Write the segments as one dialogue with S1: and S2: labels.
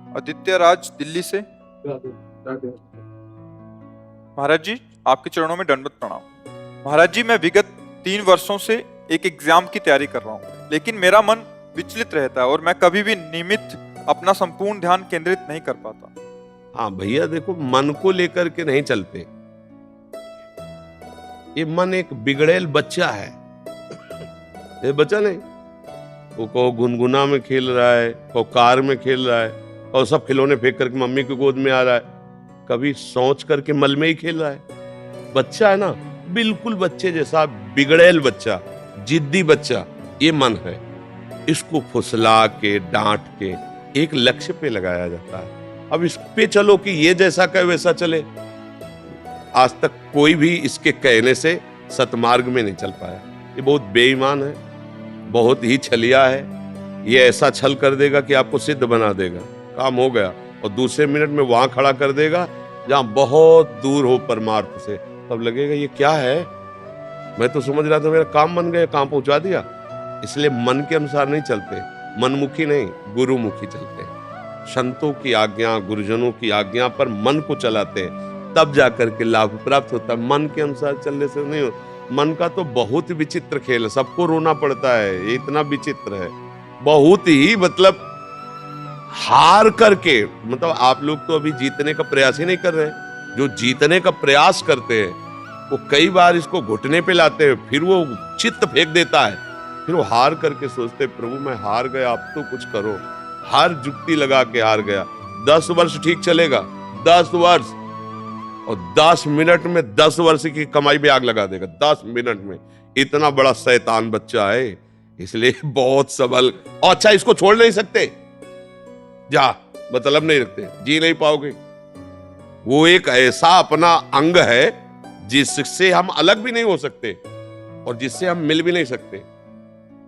S1: आदित्य राज दिल्ली से। महाराज जी, आपके चरणों में दंडवत प्रणाम। महाराज जी, मैं विगत 3 वर्षों से एक एग्जाम की तैयारी कर रहा हूँ, लेकिन मेरा मन विचलित रहता है और मैं कभी भी नियमित अपना संपूर्ण ध्यान केंद्रित नहीं कर पाता।
S2: हाँ भैया, देखो, मन को लेकर के नहीं चलते। ये मन एक बिगड़ेल बच्चा है। ये बच्चा नहीं, वो को गुनगुना में खेल रहा है, को कार में खेल रहा है, और सब खिलौने फेंक करके मम्मी की गोद में आ रहा है, कभी सोच करके मल में ही खेल रहा है। बच्चा है ना, बिल्कुल बच्चे जैसा बिगड़ेल बच्चा, जिद्दी बच्चा, ये मन है। इसको फुसला के, डांट के एक लक्ष्य पे लगाया जाता है। अब इस पे चलो कि ये जैसा कहे वैसा चले। आज तक कोई भी इसके कहने से सतमार्ग में नहीं चल पाया। ये बहुत बेईमान है, बहुत ही छलिया है। ये ऐसा छल कर देगा कि आपको सिद्ध बना देगा, काम हो गया, और दूसरे मिनट में वहां खड़ा कर देगा जहां बहुत दूर हो परमार्थ से। तब लगेगा ये क्या है, मैं तो समझ रहा था मेरा काम बन गया, काम पहुंचा दिया। इसलिए मन के अनुसार नहीं चलते, मनमुखी नहीं, गुरुमुखी चलते हैं। संतों की आज्ञा, गुरुजनों की आज्ञा पर मन को चलाते हैं, तब जाकर के लाभ प्राप्त होता है। मन के अनुसार चलने से नहीं हो। मन का तो बहुत विचित्र खेल है, सबको रोना पड़ता है, ये इतना विचित्र है, बहुत ही, मतलब हार करके, मतलब आप लोग तो अभी जीतने का प्रयास ही नहीं कर रहे। जो जीतने का प्रयास करते हैं वो कई बार इसको घुटने पे लाते हैं, फिर वो चित्त फेंक देता है, फिर वो हार करके सोचते प्रभु मैं हार गया, आप तो कुछ करो। हर जुक्ति लगा के हार गया। 10 वर्ष ठीक चलेगा, 10 वर्ष, और 10 मिनट में 10 वर्ष की कमाई पे आग लगा देगा। 10 मिनट में। इतना बड़ा शैतान बच्चा है, इसलिए बहुत सबल। और अच्छा, इसको छोड़ नहीं सकते, जा मतलब नहीं रखते, जी नहीं पाओगे। वो एक ऐसा अपना अंग है जिससे हम अलग भी नहीं हो सकते और जिससे हम मिल भी नहीं सकते।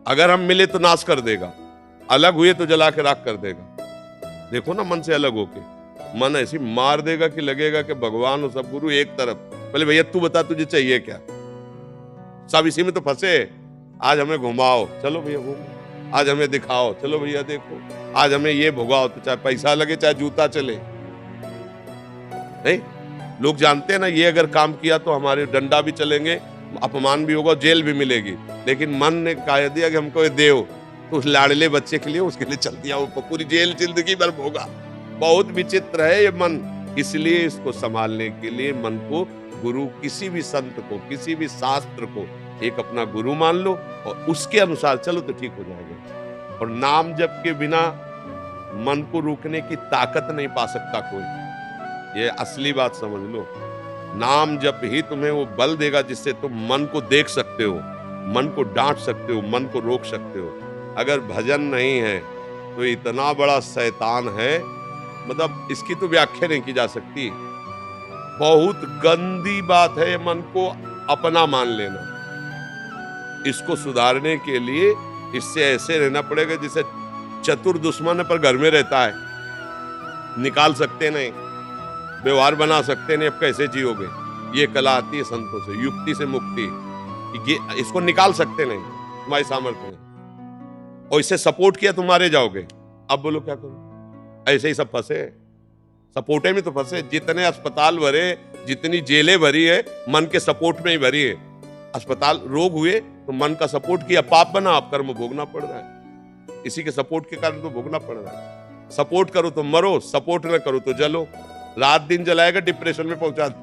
S2: अगर हम मिले तो नाश कर देगा, अलग हुए तो जला के राख कर देगा। देखो ना, मन से अलग होके मन ऐसी मार देगा कि लगेगा कि भगवान और सब गुरु एक तरफ। पहले भैया तू बता तुझे चाहिए क्या, सब इसी में तो फंसे। आज हमें घुमाओ, चलो भैया घूमो। आज हमें दिखाओ, चलो भैया देखो। आज हमें ये भुगाओ, तो चाहे पैसा लगे चाहे जूता चले। नहीं, लोग जानते हैं ना, ये अगर काम किया तो हमारे डंडा भी चलेंगे, अपमान भी होगा, जेल भी मिलेगी। लेकिन मन ने कह दिया कि हमको ये देव, तो उस लाडले बच्चे के लिए उसके लिए चल दिया, वो पूरी जेल जिंदगी भर भोगा। बहुत विचित्र है ये मन। इसलिए इसको संभालने के लिए मन को गुरु, किसी भी संत को, किसी भी शास्त्र को एक अपना गुरु मान लो और उसके अनुसार चलो तो ठीक हो जाएगा। और नाम जप के बिना मन को रोकने की ताकत नहीं पा सकता कोई। ये असली बात समझ लो। नाम जप ही तुम्हें वो बल देगा जिससे तुम मन को देख सकते हो, मन को डांट सकते हो, मन को रोक सकते हो। अगर भजन नहीं है तो इतना बड़ा शैतान है, मतलब इसकी तो व्याख्या नहीं की जा सकती। बहुत गंदी बात है मन को अपना मान लेना। इसको सुधारने के लिए इससे ऐसे रहना पड़ेगा जैसे चतुर दुश्मन पर घर में रहता है, निकाल सकते नहीं, व्यवहार बना सकते नहीं, अब कैसे जियोगे। ये कला आती है संतों से, युक्ति से मुक्ति। ये इसको निकाल सकते नहीं, तुम्हारी सामर्थ्य नहीं, और इसे सपोर्ट किया तुम मारे जाओगे। अब बोलो क्या करो। ऐसे ही सब फंसे, सपोर्टे में तो फंसे। जितने अस्पताल भरे, जितनी जेलें भरी है, मन के सपोर्ट में ही भरी है। अस्पताल रोग हुए तो मन का सपोर्ट किया, पाप बना, आप कर्म भोगना पड़ रहा है। इसी के सपोर्ट के कारण तो भोगना पड़ रहा है। सपोर्ट करो तो मरो, सपोर्ट न करो तो जलो। रात दिन जलाएगा, डिप्रेशन में पहुंचा दे।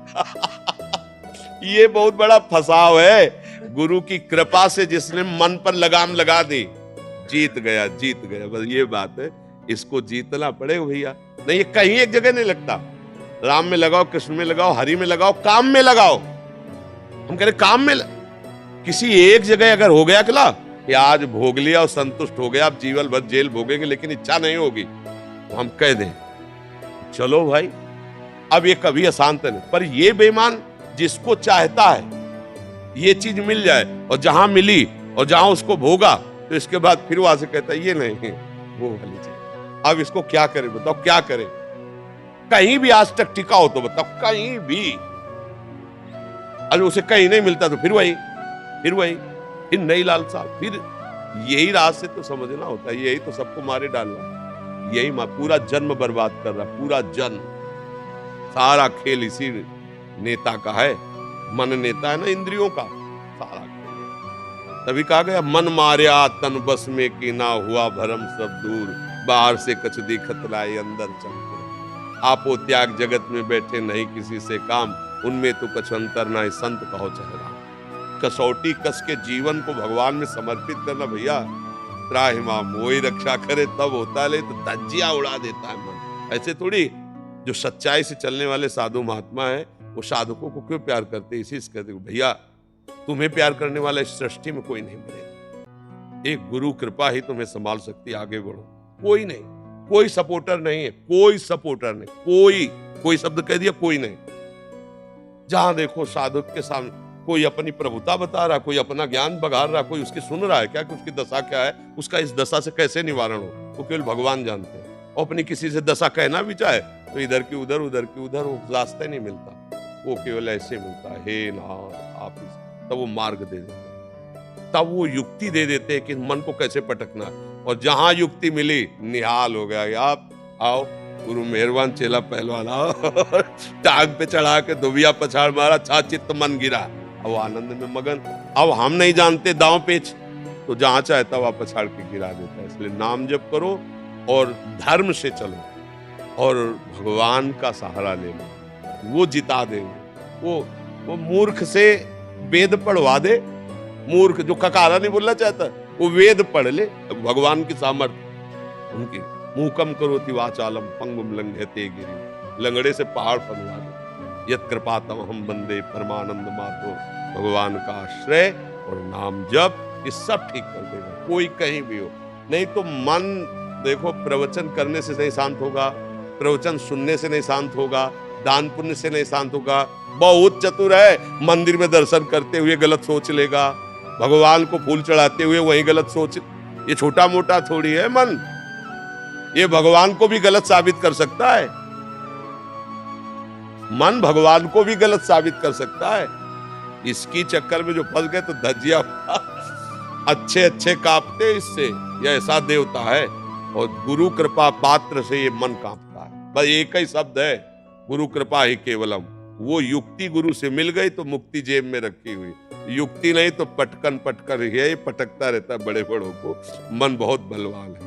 S2: ये बहुत बड़ा फंसाव है। गुरु की कृपा से जिसने मन पर लगाम लगा दी, जीत गया, जीत गया। बस ये बात है, इसको जीतना पड़ेगा भैया। नहीं, ये कहीं एक जगह नहीं लगता। राम में लगाओ, कृष्ण में लगाओ, हरि में लगाओ, काम में लगाओ। हम कह रहे काम में किसी एक जगह अगर हो गया कि आज भोग लिया और संतुष्ट हो गया, आप जीवन भर जेल भोगेंगे, लेकिन इच्छा नहीं होगी, तो हम कह दें चलो भाई अब ये कभी अशांत नहीं। पर ये बेईमान जिसको चाहता है ये चीज मिल जाए, और जहां मिली और जहां उसको भोगा, तो इसके बाद फिर वहां से कहता है ये नहीं, वो वाली चीज। अब इसको क्या करे बताओ, क्या करे। कहीं भी आज तक टिका हो तो बताओ, कहीं भी। अगर उसे कहीं नहीं मिलता तो फिर वही, फिर नई लालसा, फिर यही रात से तो समझना होता है। यही तो सबको मारे डालना, यही पूरा जन्म बर्बाद कर रहा, पूरा जन्म। सारा खेल इसी नेता का है। मन नेता है ना इंद्रियों का, सारा खेल। तभी कहा गया मन मार्या तन बस में की ना हुआ भरम सब दूर, बाहर से कछ दिखत लाए अंदर चमके। आपो त्याग जगत में बैठे नहीं किसी से काम, उनमें तो कछ अंतर ना संत कहो चेहरा। कसौटी कस के जीवन को भगवान में समर्पित करना भैया। त्राहि मां मोहि रक्षा करे तब होता है, तो धज्जियां उड़ा देता है मन। ऐसे थोड़ी। जो सच्चाई से चलने वाले साधु महात्मा है वो साधकों को क्यों प्यार करते? इसी से कहते भैया तुम्हें प्यार करने वाला इस सृष्टि में कोई नहीं मिलेगा। एक गुरु कृपा ही तुम्हें संभाल सकती, आगे बढ़ो। कोई नहीं, कोई सपोर्टर नहीं है, कोई सपोर्टर नहीं, कोई शब्द कह दिया, कोई नहीं। जहां देखो साधक के सामने कोई अपनी प्रभुता बता रहा, कोई अपना ज्ञान बघार रहा, कोई उसकी सुन रहा है क्या कि उसकी दशा क्या है, उसका इस दशा से कैसे निवारण हो, वो केवल भगवान जानते हैं। और अपनी किसी से दशा कहना भी चाहे तो इधर की उधर, उधर की उधर, वो रास्ता नहीं मिलता, वो केवल ऐसे मिलता है, हे नाथ आप। तब वो मार्ग दे देते हैं, तब वो युक्ति दे देते हैं कि मन को कैसे पटकना। और जहां युक्ति मिली निहाल हो गया, आप आओ गुरु मेहरबान चेला पहलवान आओ टांग पे चढ़ा के दुबिया पछाड़ मारा, छा चित्त मन गिरा, अब आनंद में मगन। अब हम नहीं जानते दांव पेच, तो जहां चाहे तब आप पछाड़ के गिरा देता है। इसलिए नाम जप करो और धर्म से चलो और भगवान का सहारा ले लो, वो जिता देंगे। वो मूर्ख से वेद पढ़वा दे, मूर्ख जो ककारा नहीं बोलना चाहता वो वेद पढ़ ले, भगवान की सामर्थ्य उनकी। मूकम करोति वाचालम पंगुम लंघयते गिरि, लंगड़े से पहाड़ बनवा दे। यत कृपातम हम बंदे परमानंद मातो, भगवान का आश्रय और नाम जप, ये सब ठीक कर देगा, कोई कहीं भी हो। नहीं तो मन देखो प्रवचन करने से नहीं शांत होगा, प्रवचन सुनने से नहीं शांत होगा, दान पुण्य से नहीं शांत होगा। बहुत चतुर है, मंदिर में दर्शन करते हुए गलत सोच लेगा, भगवान को फूल चढ़ाते हुए वही गलत सोच। ये छोटा मोटा थोड़ी है मन, ये भगवान को भी गलत साबित कर सकता है। मन भगवान को भी गलत साबित कर सकता है। इसकी चक्कर में जो फंस गए तो धज्जिया अच्छे अच्छे कांपते इससे, यह ऐसा देवता है। और गुरु कृपा पात्र से ये मन कांपता है। बस एक ही शब्द है, गुरु कृपा ही केवलम। वो युक्ति गुरु से मिल गई तो मुक्ति जेब में रखी हुई, युक्ति नहीं तो पटकन पटकन ये पटकता रहता है बड़े बड़ों को। मन बहुत बलवान है।